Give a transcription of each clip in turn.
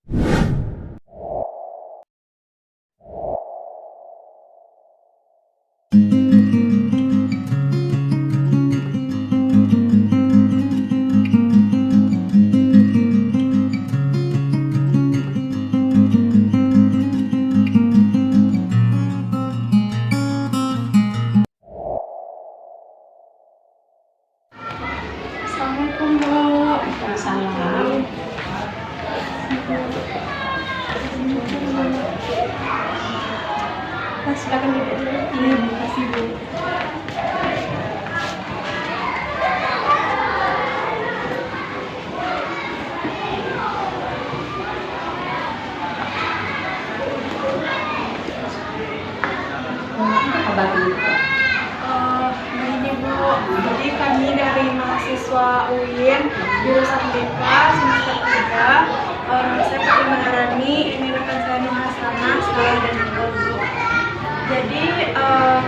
Assalamualaikum Bu. Salam. Silakan duduk dulu. Iya, terima kasih Bu. Apa kabar ini? Begini Bu, jadi kami dari mahasiswa UIN jurusan BK semester 3. Nama saya Putri Maharani, ini rekan saya Nur Hasanah, Salah dan Iqbal Bu. Jadi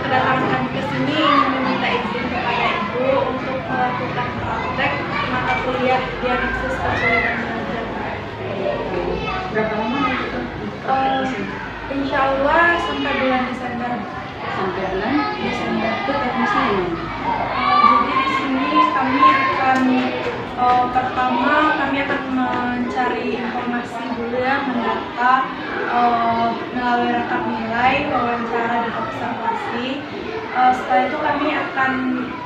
kedatangan kami ke sini ingin meminta izin kepada Ibu untuk melakukan praktek mata kuliah diagnosis kesulitan belajar. Berapa lama itu? Insya Allah sampai bulan Desember. Sampai bulan Desember. Itu teknisnya ini. Jadi di sini kami akan pertama kami akan mencari informasi dulu ya, mendata melalui rekap nilai, wawancara dan observasi. Setelah itu kami akan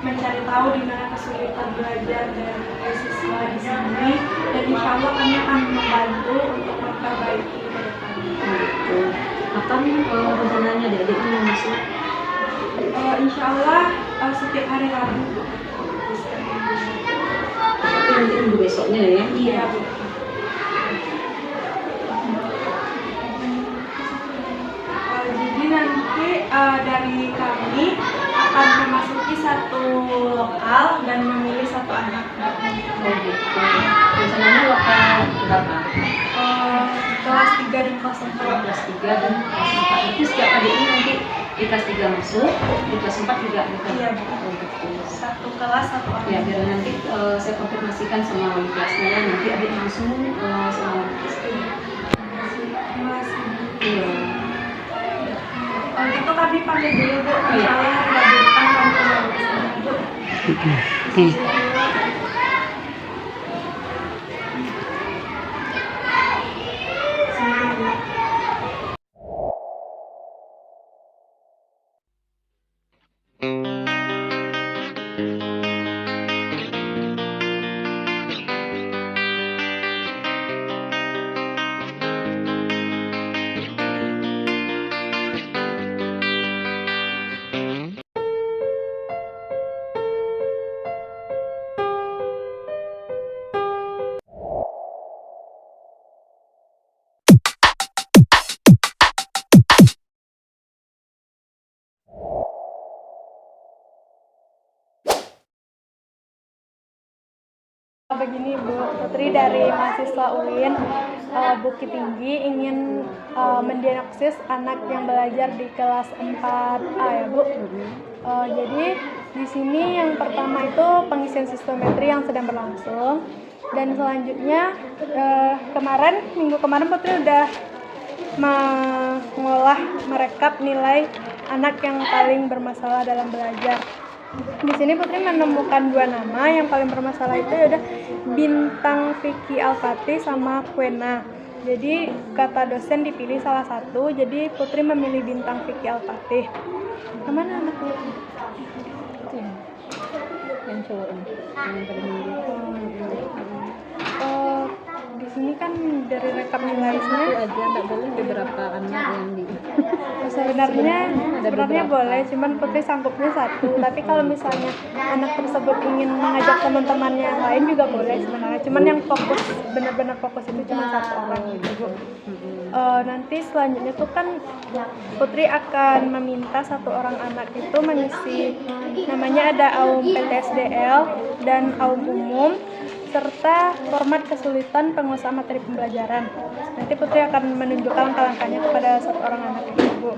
mencari tahu di mana kesulitan belajar dari siswa di sini, dan insya Allah kami akan membantu untuk memperbaiki ke depannya. Gitu. Kapan rencananya adik-adik ini masuk? Insya Allah setiap hari Rabu. Tapi nanti minggu besoknya ya? Iya Bu. Jadi nanti dari kami akan memasuki satu lokal dan memilih satu anak. Oh gitu. Rencananya lokal berapa? Kelas 3 dan kelas 4. Kelas 3 dan kelas 4. Itu setiap adik ini nanti di kelas 3 masuk, di kelas 4 juga gitu? Iya Bu. Oh gitu. Satu kelas satu Ya, anak. biar nanti saya konfirmasikan sama wali kelasnya ya, nanti adik langsung sama wali kelasnya. Terima kasih Bu. Iya. Itu kami pamit dulu Bu. Insya Allah hari Rabu depan kami kembali ke sana Bu. Oke. Begini Bu, Putri dari mahasiswa UIN Bukit Tinggi ingin mendiagnosis anak yang belajar di kelas 4A ya Bu. Jadi di sini yang pertama itu pengisian psikometri yang sedang berlangsung, dan selanjutnya minggu kemarin Putri udah merekap nilai anak yang paling bermasalah dalam belajar. Di sini Putri menemukan 2 nama yang paling bermasalah, itu ada Bintang Vicky Alfati sama Quena. Jadi kata dosen dipilih salah satu, jadi Putri memilih Bintang Vicky Alfati. Kemana anaknya? Itu ya. Yang cowok ini, yang pada minggu. Di sini kan dari rekap nilainya Itu aja nggak boleh beberapa anak yang di. sebenarnya boleh, cuman Putri sanggupnya 1. Tapi kalau misalnya anak tersebut ingin mengajak teman-temannya yang lain juga boleh sebenarnya. Cuman yang fokus, benar-benar fokus itu cuma 1 orang gitu Bu. Nanti selanjutnya tuh kan Putri akan meminta 1 orang anak itu mengisi, namanya ada AUM PTSDL dan AUM umum, serta format kesulitan penguasaan materi pembelajaran. Nanti Putri akan menunjukkan langkah-langkahnya kepada 1 orang anak itu Bu.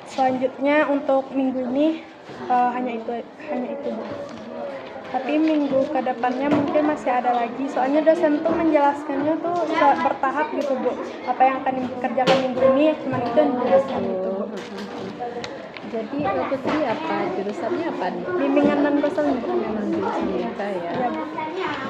Selanjutnya untuk minggu ini hanya itu Bu. Tapi minggu ke depannya mungkin masih ada lagi. Soalnya dosen tuh menjelaskannya tuh bertahap gitu Bu. Apa yang akan dikerjakan minggu ini cuma itu yang dijelaskan gitu Bu. Jadi Putri apa jurusannya apa nih? Bimbingan non dosen Bu. Memang jurusan kita ya. Iya Bu.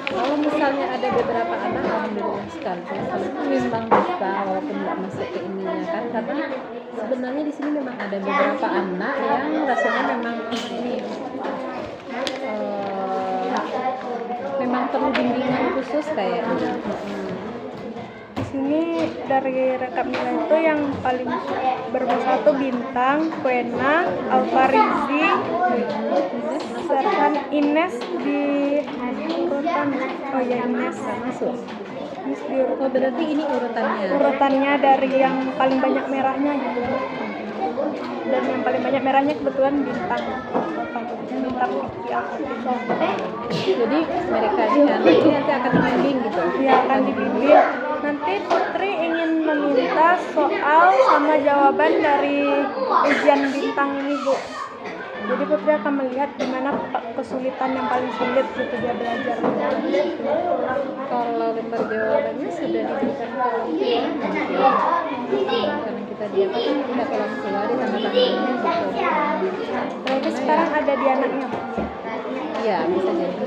Kalau misalnya ada beberapa anak alhamdulillah sekali kalau itu memang bisa walaupun nggak masuk ke ininya kan, karena sebenarnya di sini memang ada beberapa anak yang rasanya memang ini memang perlu bimbingan khusus kayaknya. Di sini dari rekap nilai itu yang paling bermasalah tuh Bintang, Kuena, Alfarizi, Serhan, Ines di urutan. Oh ya Ines Masuk. Ines di urutan. Oh berarti ini Urutannya dari yang paling banyak merahnya gitu. Dan yang paling banyak merahnya kebetulan Bintang. Bintang Vicky Alfarizi. Jadi mereka ini nanti akan dibimbing gitu. Ya akan dibimbing. Nanti Putri ingin meminta soal sama jawaban dari ujian Bintang ini Bu. Jadi Putri akan melihat gimana kesulitan yang paling sulit gitu dia belajar. Kalau lembar jawabannya sudah diberikan ke orang tua, karena kita diapa kan tidak ke orang tua di tanda-tandanya gitu. Berarti sekarang ada di anaknya Bu. Iya bisa jadi.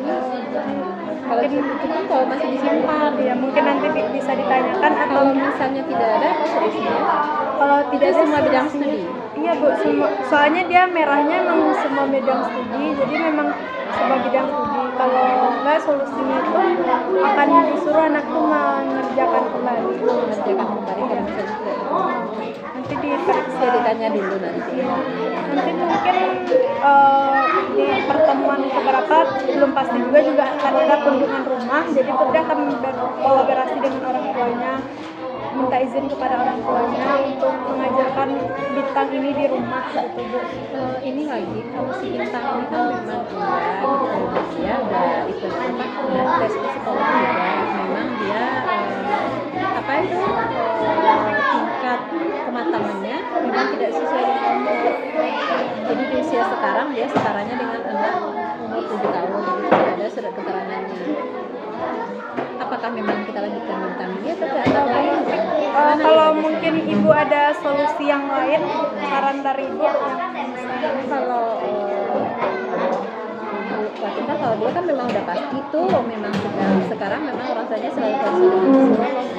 Kalau itu kan kalau masih disimpan, Ya mungkin nanti bisa ditanyakan atau kalau misalnya tidak ada apa solusinya? kalau tidak Itu semua ada bidang solusinya. studi. Iya Bu, soalnya dia merahnya memang semua bidang studi, jadi memang semua bidang studi. Kalau enggak solusinya itu akan disuruh anak tuh mengerjakan kembali. Mengerjakan kembali kalau misalnya tidak ada. Nanti diperiksa. Saya ditanya dulu nanti. Nanti mungkin di pertemuan keberapa belum pasti juga akan ada kunjungan rumah, jadi Putri akan berkolaborasi dengan orang tuanya, minta izin kepada orang tuanya untuk mengajarkan Bintang ini di rumah gitu Bu. Ini lagi kalau si Bintang ini kan memang dia udah itu apa udah tes psikolog juga, memang dia apa itu tingkat kematangannya memang tidak sesuai dengan umur. Jadi di usia sekarang dia setaranya dengan anak umur 7 tahun gitu, ada surat keterangannya. Apakah memang kita lanjutkan Bintang ini atau tidak tahu lain? Kalau mungkin Ibu ada solusi yang lain, saran dari Ibu Kalau Watinta kalau dia kan memang udah pasti tuh memang sekarang memang orang tuanya selalu konsul dengan psikolog.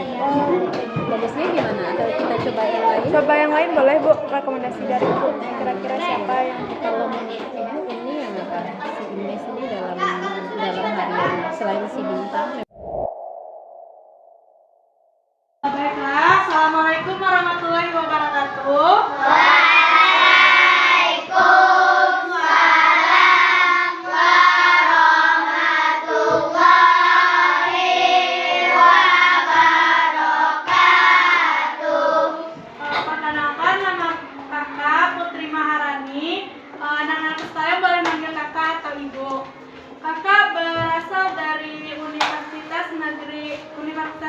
Bagusnya gimana? Atau kita coba yang lain? Coba yang lain boleh Bu, rekomendasi dari Ibu. Kira-kira siapa yang Kalau menurut ibu ini yang apa? Si Ines ini dalam harian selain si Bintang. Baiklah, Assalamualaikum warahmatullahi wabarakatuh. Perkenalkan, nama kakak Putri Maharani. Anak-anak sekalian boleh manggil kakak atau ibu. Kakak berasal dari Universitas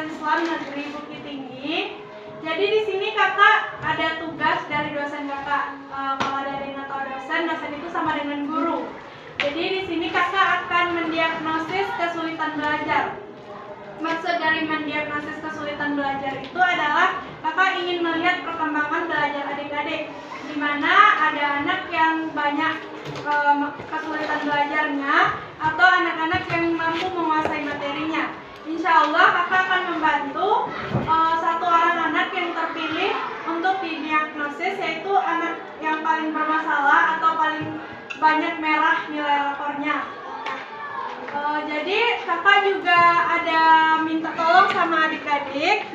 Islam Negeri Bukit Tinggi. Jadi di sini kakak ada tugas dari dosen kakak. Kalau dari atau dosen itu sama dengan guru. Jadi di sini kakak akan mendiagnosis kesulitan belajar. Maksud dari mendiagnosis kesulitan belajar itu adalah kakak ingin melihat perkembangan belajar adik-adik, di mana ada anak yang banyak kesulitan belajarnya atau anak-anak yang mampu menguasai materinya. Insya Allah kakak akan membantu satu orang anak yang terpilih untuk didiagnosis, yaitu anak yang paling bermasalah atau paling banyak merah nilai rapornya. Jadi kakak juga ada minta tolong sama adik-adik.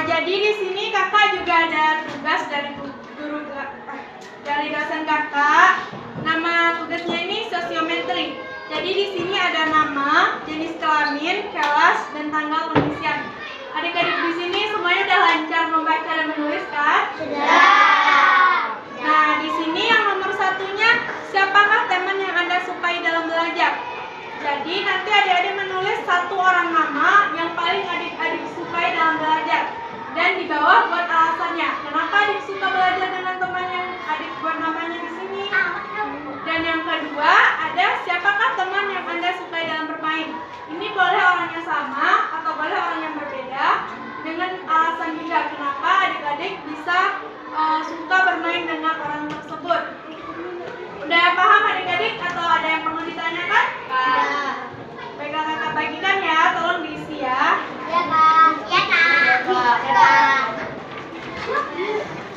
Jadi di sini kakak juga ada tugas dari dari dosen kakak. Nama tugasnya ini sosiometri. Jadi di sini ada nama, jenis kelamin, kelas, dan tanggal pengisian. Adik-adik di sini semuanya udah lancar membaca dan menulis kan? Sudah. Nah, di sini yang nomor satunya, siapakah teman yang Anda sukai dalam belajar? Jadi nanti adik-adik menulis satu orang nama yang paling adik-adik sukai bawah buat alasannya. Kenapa adik suka belajar dengan temannya? Adik buat namanya di sini. Dan yang kedua, ada siapakah teman yang Anda sukai dalam bermain? Ini boleh orangnya sama atau boleh orang yang berbeda. Dengan alasan juga kenapa adik-adik bisa suka bermain dengan orang tersebut. Udah paham adik-adik atau ada yang perlu ditanyakan? Baiklah kakak bagikan ya, tolong diisi ya. Ya kak. Ya kak.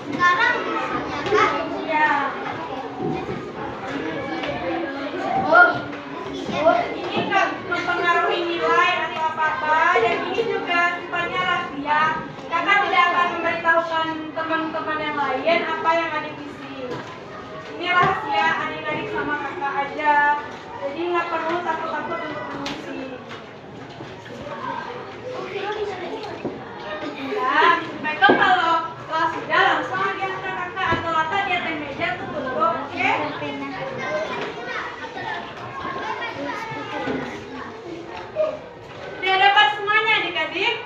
Sekarang ya kak. Ya. Ini nggak mempengaruhi nilai atau apa-apa, dan ini juga sifatnya rahasia. Kakak tidak akan memberitahukan teman-teman yang lain apa yang adik isi. Ini rahasia adik-adik sama kakak aja, jadi nggak perlu takut-takut untuk mengisi. Ya, baiklah kalau sudah langsung aja kakak atau Lata di atas meja tuh dulu, oke? Udah dapat semuanya adik-adik?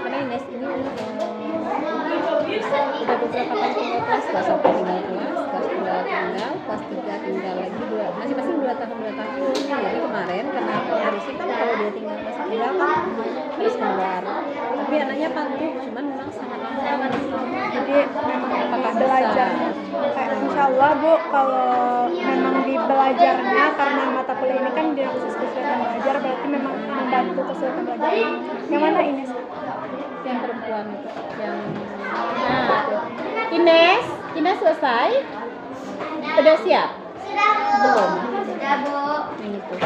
Karena Ines ini udah beberapa kali tinggal kelas 1 tinggal kelas 2 tinggal, kelas 3 tinggal lagi masing-masing 2 tahun. Jadi kemarin karena harusnya kan kalau dia tinggal kelas 3 kan harus keluar, tapi anaknya patuh, cuman memang sangat lama. Jadi memang Apakah belajarnya kayak insya Allah Bu, kalau memang di belajarnya karena mata kuliah ini kan dia khusus kesulitan belajar, berarti memang membantu kesulitan belajar. Yang mana ini? Yang perempuan itu yang Ines selesai? Udah siap? Sudah bu. Belum. Sudah bu. Yang itu.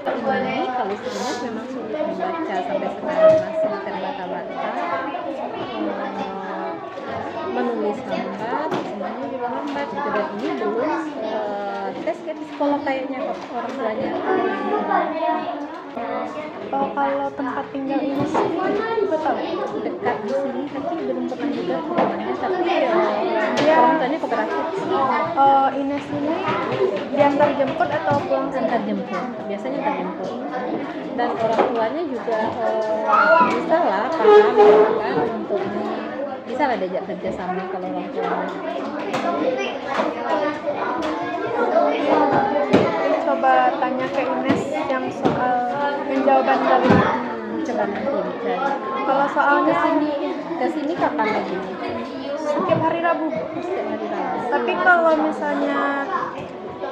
Ini kalau Ines memang sulit membaca sampai sekarang, masih terbata-bata. Menulis lambat, semuanya juga lambat gitu, dan ini belum tes ke psikolog kayaknya kok orang tuanya. Kalau tempat tinggal ini sih betul Dekat di sini, tapi belum pernah juga ke rumahnya, tapi Ya. orang tuanya kooperatif. Ines ini diantar jemput atau pulang Antar jemput, biasanya antar jemput, dan orang tuanya juga bisa lah paham kan untuk ini, bisa lah diajak kerja sama kalau orang tuanya. coba tanya ke Ines yang soal jawaban dari Coba nanti dicari. kalau soalnya sini Ke sini kapan lagi? setiap hari Rabu. Setiap hari Rabu. Tapi kalau misalnya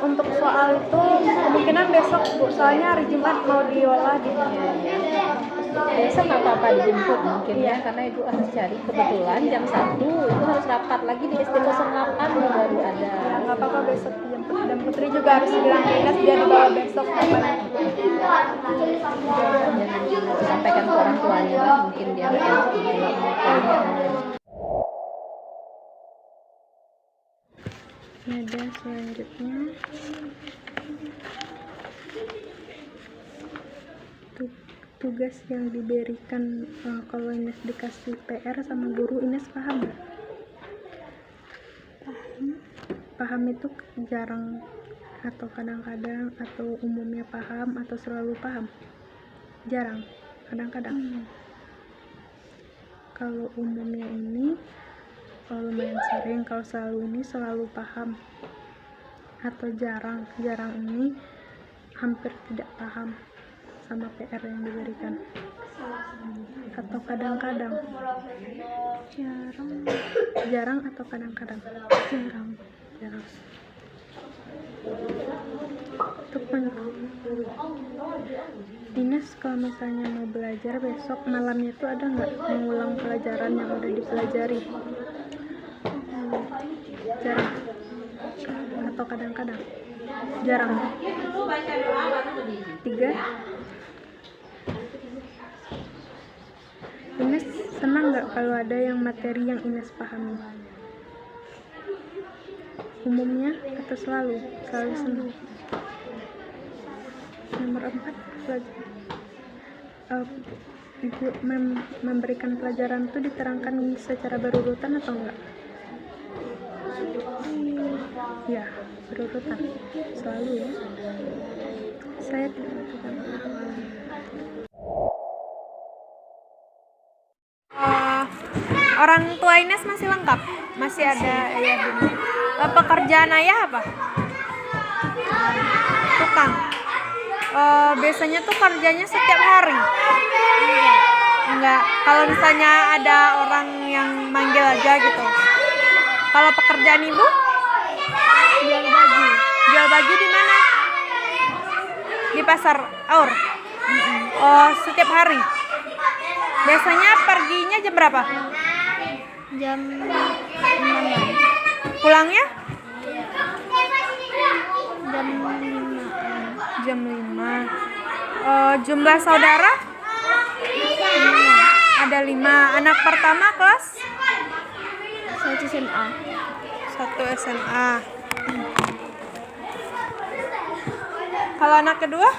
untuk soal itu kemungkinan besok Bu, soalnya hari Jumat mau diolah di Besok nggak apa-apa dijemput mungkin ya, karena ibu harus cari, kebetulan jam 1 itu harus rapat lagi di SD 08 baru ada. nggak apa-apa besok dijemput, dan Putri juga harus bilang ke Ines dia dibawa besok kapan. Jangan sampaikan ke orang tuanya, mungkin dia nggak setuju. Ada selanjutnya tugas yang diberikan. Kalau Ines dikasih PR sama guru, Ines paham nggak? Paham itu jarang atau kadang-kadang atau umumnya paham atau selalu paham? Jarang, kadang-kadang. Kalau umumnya ini lumayan sering, kalau selalu ini selalu paham, atau jarang ini hampir tidak paham sama PR yang diberikan, atau kadang-kadang. Jarang atau kadang-kadang? Jarang. Ines kalau misalnya mau belajar besok malamnya itu ada nggak mengulang pelajaran yang udah dipelajari? Jarang atau kadang-kadang? Jarang. 3. Ines senang nggak kalau ada yang materi yang Ines pahami? Umumnya atau selalu senang? Nomor 4, ibu memberikan pelajaran tuh diterangkan secara berurutan atau enggak? Ya, berurutan selalu ya. Saya tidak lakukan. Orang tua Ines masih lengkap? Masih ada ayah bunda? Pekerjaan ayah apa? Tukang. Biasanya tuh kerjanya setiap hari? Enggak. Kalau misalnya ada orang yang manggil aja gitu. Kalau pekerjaan ibu? Jual baju. Jual baju di mana? Di pasar Aur. Oh, setiap hari. Biasanya perginya jam berapa? Jam 6. Pulangnya? Jam 5. Jam 5. Jumlah saudara? Ada 5. Anak pertama kelas? 1 SMA. 1 SMA. Kalau anak kedua?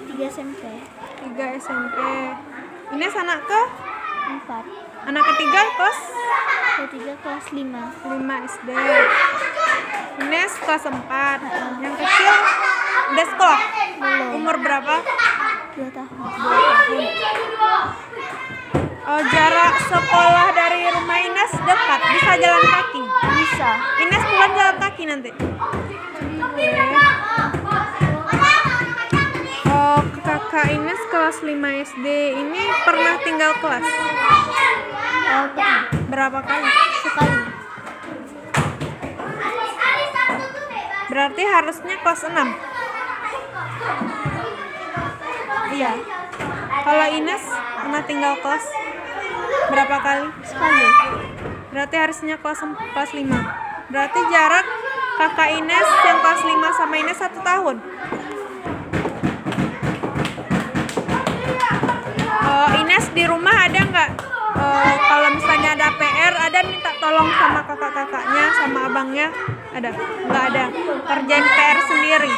3 SMP. 3 SMP. Ines anak ke? 4. Anak ketiga kelas? Ketiga kelas 5. 5 SD. Ines kelas 4. Yang kecil udah sekolah? Belum. Umur berapa? 2 tahun. Jarak sekolah dari rumah Ines dekat? Bisa jalan kaki? Bisa. Ines pulang jalan kaki nanti? Kakak Ines kelas 5 SD ini pernah tinggal kelas? Pernah. Berapa kali? Sekali. Berarti harusnya kelas 6? Iya. Kalau Ines pernah tinggal kelas berapa kali? Sekali. Berarti harusnya kelas 5. Berarti jarak kakak Ines yang kelas 5 sama Ines 1 tahun. Ines di rumah ada nggak? Kalau misalnya ada PR, ada minta tolong sama kakak-kakaknya, sama abangnya? Ada? Nggak ada. Kerjain PR sendiri.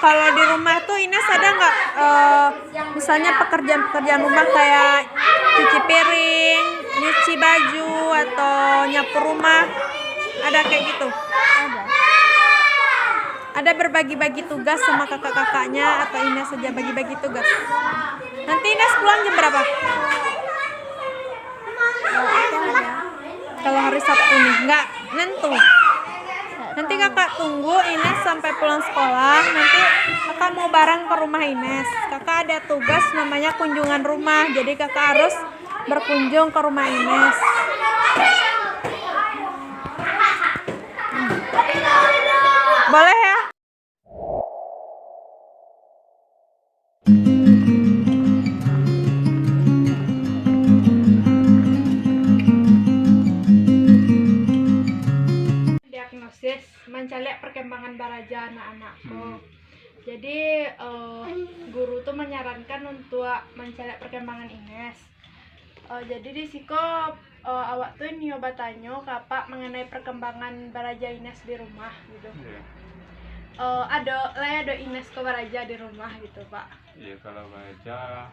Kalau di rumah tuh Ines ada nggak misalnya pekerjaan-pekerjaan rumah kayak cuci piring, nyuci baju, atau nyapu rumah? Ada kayak gitu? Ada. Ada berbagi-bagi tugas sama kakak-kakaknya atau Ines saja bagi-bagi tugas? Nanti Ines pulang jam berapa? Kalau hari Sabtu nih, nggak nentu. Nanti kakak tunggu Ines sampai pulang sekolah. Nanti kakak mau bareng ke rumah Ines. Kakak ada tugas namanya kunjungan rumah. Jadi kakak harus berkunjung ke rumah Ines. Boleh ya? Diagnosis mencari perkembangan baraja anak-anakku. Jadi guru tuh menyarankan untuk mencari perkembangan Ines. Jadi di siko awak tuh nyoba tanyo kapak mengenai perkembangan baraja Ines di rumah gitu. Ada Ines ke baraja di rumah gitu Pak. Iya, kalau baraja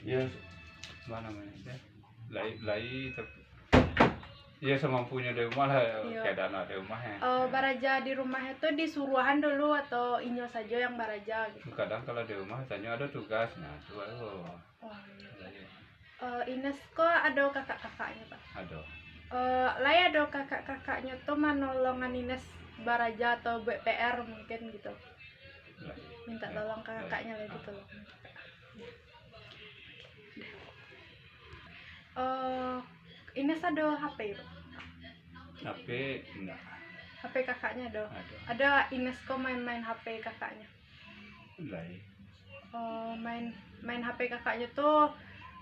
ya mana namanya lai ya semampunya di rumah lah. Iya. Keadaan di rumahnya. Baraja di rumahnya tuh disuruhan dulu atau inyo saja yang baraja gitu. Kadang kalau di rumah tanya ada tugasnya tuh. Oh, iya. Ines kok ada kakak-kakaknya Pak? Ada. Lai ada kakak-kakaknya tuh menolongan Ines baraja atau PR mungkin gitu. Minta tolong ke kakaknya lah gitu loh. Ines ada HP Pak? HP enggak. HP kakaknya ada? Ada. Ada Ines kok main-main HP kakaknya? Lai. Main HP kakaknya tuh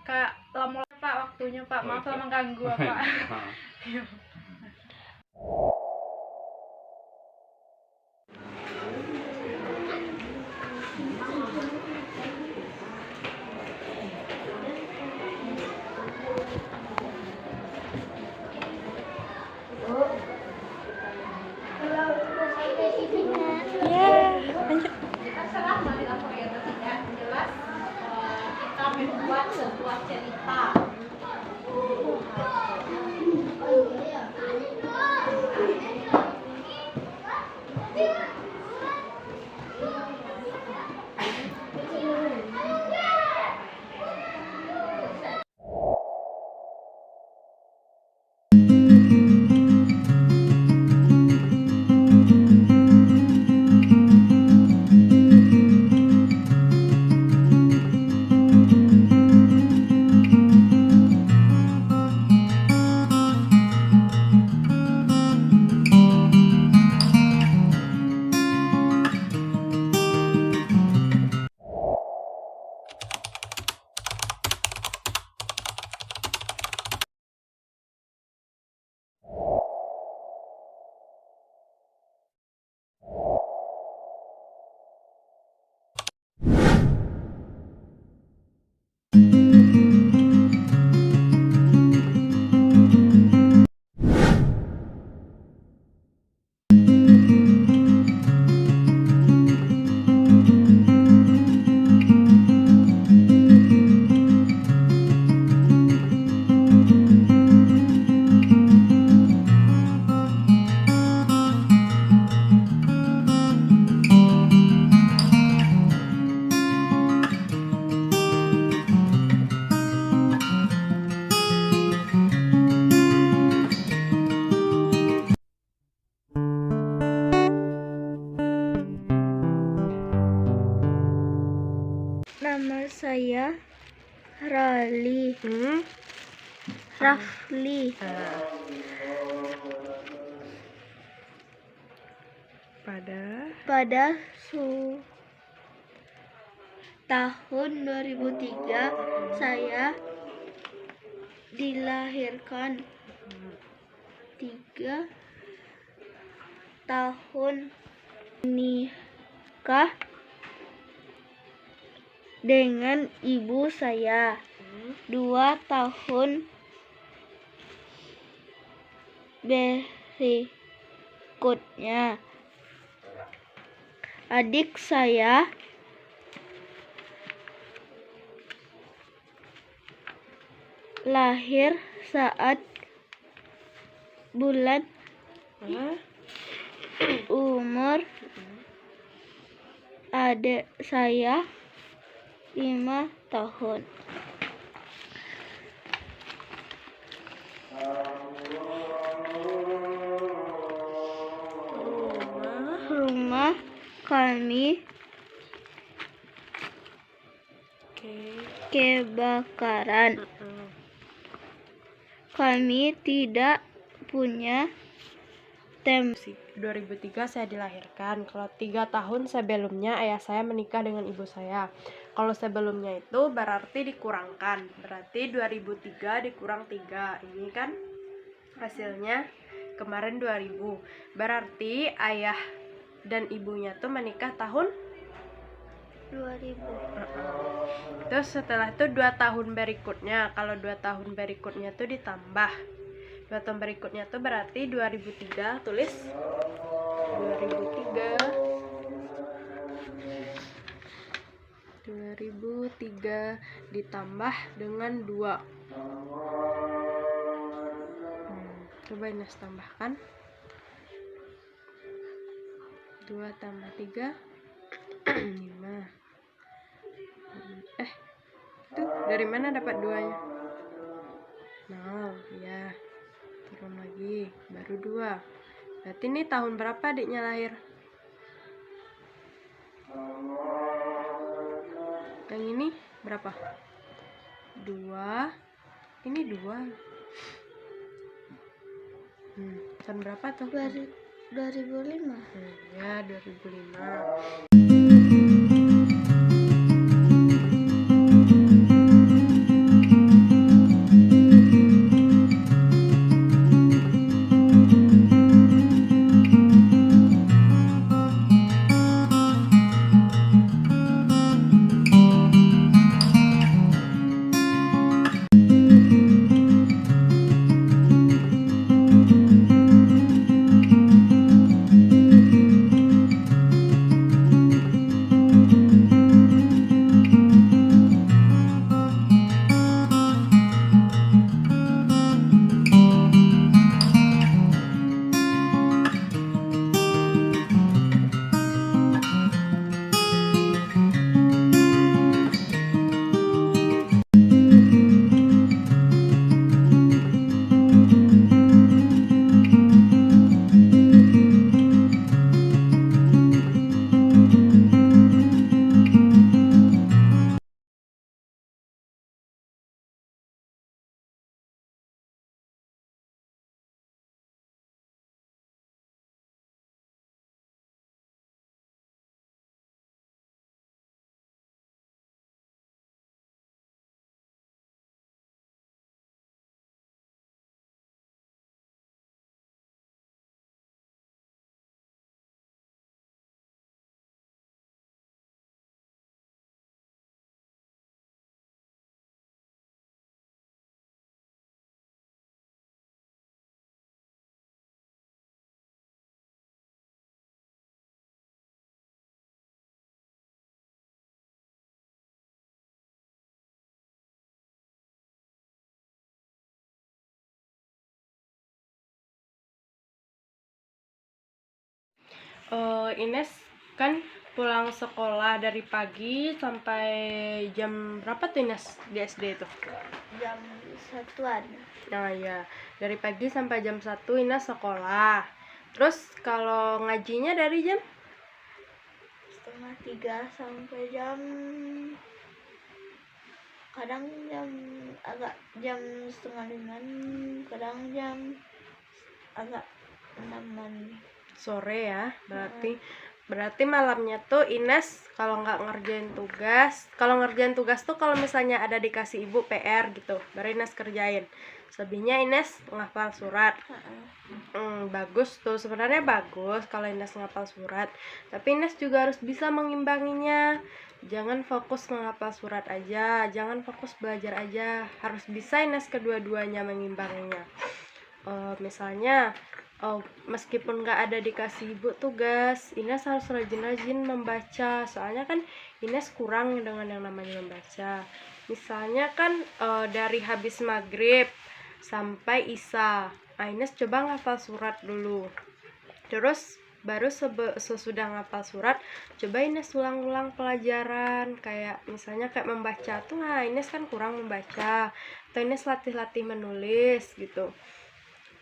kayak lama Pak waktunya Pak. Maaf lah mengganggu Pak. Ya, lanjut. Kita membuat sebuah cerita. Nama saya Rafli. Rafli. Pada tahun 2003 saya dilahirkan. 3 tahun nikah dengan ibu saya. 2 tahun berikutnya adik saya lahir saat bulan umur adik saya 5 tahun. Rumah kami kebakaran. Kami tidak punya 2003 saya dilahirkan. Kalau 3 tahun sebelumnya ayah saya menikah dengan ibu saya. Kalau sebelumnya itu berarti dikurangkan. Berarti 2003 dikurang 3. Ini kan hasilnya kemarin 2000. Berarti ayah dan ibunya tuh menikah tahun 2000. Terus setelah itu 2 tahun berikutnya. Kalau 2 tahun berikutnya tuh ditambah 2 tahun berikutnya tuh berarti 2003. Tulis 2003 ditambah dengan 2. Coba Ines tambahkan. 2 tambah 3 5. Tuh dari mana dapat 2-nya? 0. Ya, turun lagi baru 2. Berarti ini tahun berapa adiknya lahir? Yang ini berapa? 2. Ini 2. Tahun berapa tuh? 2005. Ya, 2005. Ines kan pulang sekolah dari pagi sampai jam berapa tuh Ines di SD itu? Jam 1-an. Nah ya, dari pagi sampai jam 1 Ines sekolah. Terus kalau ngajinya dari jam? 2:30 sampai kadang jam 4:30, kadang jam agak 6-an. Sore ya, berarti malamnya tuh Ines kalau kalau ngerjain tugas tuh kalau misalnya ada dikasih ibu PR gitu, baru Ines kerjain. Selebihnya Ines ngafal surat. Bagus tuh, sebenarnya bagus kalau Ines ngapal surat, tapi Ines juga harus bisa mengimbanginya. Jangan fokus menghafal surat aja, jangan fokus belajar aja, harus bisa Ines kedua-duanya mengimbanginya. Misalnya meskipun nggak ada dikasih ibu tugas, Ines harus rajin-rajin membaca, soalnya kan Ines kurang dengan yang namanya membaca. Misalnya kan dari habis maghrib sampai isya, Ines coba ngapal surat dulu, terus baru sesudah ngapal surat coba Ines ulang-ulang pelajaran, kayak misalnya kayak membaca tuh, Ines kan kurang membaca, atau Ines latih-latih menulis gitu.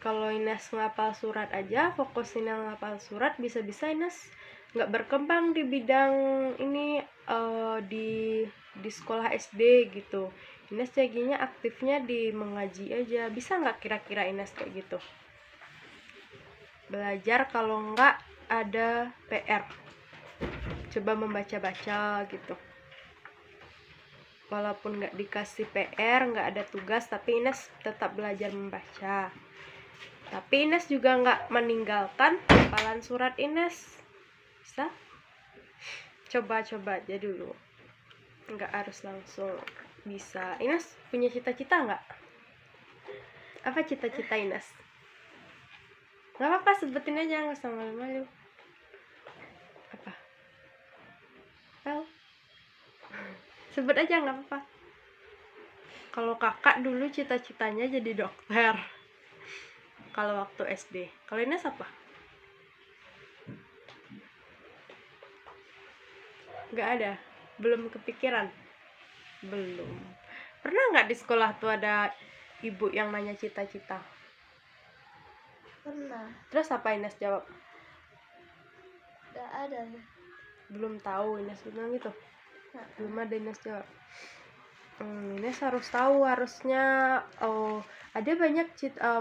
Kalau Ines ngapal surat aja, fokusin yang ngapal surat, bisa-bisa Ines nggak berkembang di bidang ini di sekolah SD gitu. Ines jadinya aktifnya di mengaji aja. Bisa nggak kira-kira Ines kayak gitu? Belajar kalau nggak ada PR, coba membaca-baca gitu. Walaupun nggak dikasih PR, nggak ada tugas, tapi Ines tetap belajar membaca. Tapi Ines juga nggak meninggalkan hafalan surat Ines. Bisa? Coba-coba aja dulu. Nggak harus langsung bisa. Ines punya cita-cita nggak? Apa cita-cita Ines? Nggak apa-apa, sebutin aja, nggak usah malu-malu. Apa? Tahu? Sebut aja, nggak apa-apa. Kalau kakak dulu cita-citanya jadi dokter. Kalau waktu SD. Kalau Ines apa? Nggak ada? Belum kepikiran? Belum. Pernah nggak di sekolah tuh ada ibu yang nanya cita-cita? Pernah. Terus apa Ines jawab? Gak ada. Belum tahu, Ines bilang gitu. Belum ada Ines jawab. Ines harus tahu, harusnya ada banyak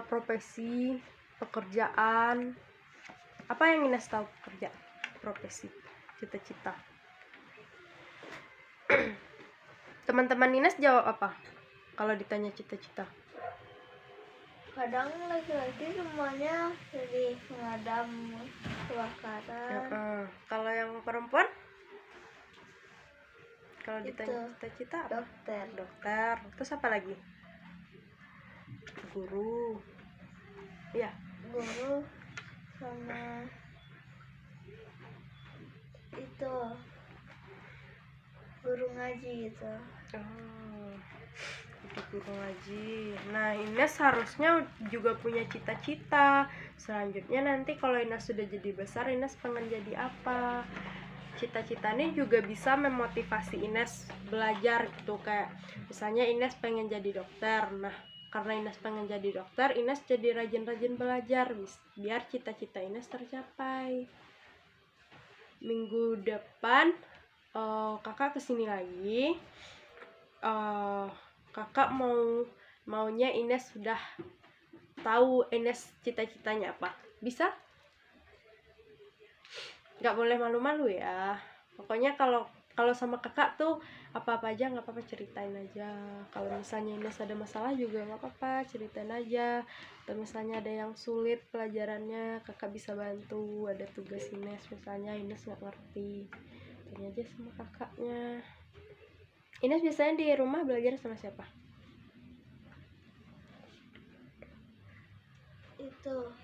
profesi, pekerjaan. Apa yang Ines tahu kerja, profesi, cita-cita? Teman-teman Ines jawab apa kalau ditanya cita-cita? Kadang laki-laki semuanya jadi pemadam kebakaran. Kalau yang perempuan? Kalau ditanya Itu, cita-cita apa? dokter. Terus apa lagi? Guru. Ya. Guru sama itu guru ngaji gitu. Itu guru ngaji. Nah, Ines harusnya juga punya cita-cita. Selanjutnya nanti kalau Ines sudah jadi besar, Ines pengen jadi apa? Cita-citanya juga bisa memotivasi Ines belajar gitu, kayak misalnya Ines pengen jadi dokter. Nah, karena Ines pengen jadi dokter, Ines jadi rajin-rajin belajar biar cita-cita Ines tercapai. Minggu depan kakak kesini lagi. Kakak maunya Ines sudah tahu Ines cita-citanya apa. Bisa? Nggak boleh malu-malu ya. Pokoknya kalau sama kakak tuh apa-apa aja nggak apa-apa, ceritain aja. Kalau misalnya Ines ada masalah juga nggak apa-apa, ceritain aja. Atau misalnya ada yang sulit pelajarannya, kakak bisa bantu. Ada tugas Ines misalnya Ines nggak ngerti, tanya aja sama kakaknya. Ines biasanya di rumah belajar sama siapa? Itu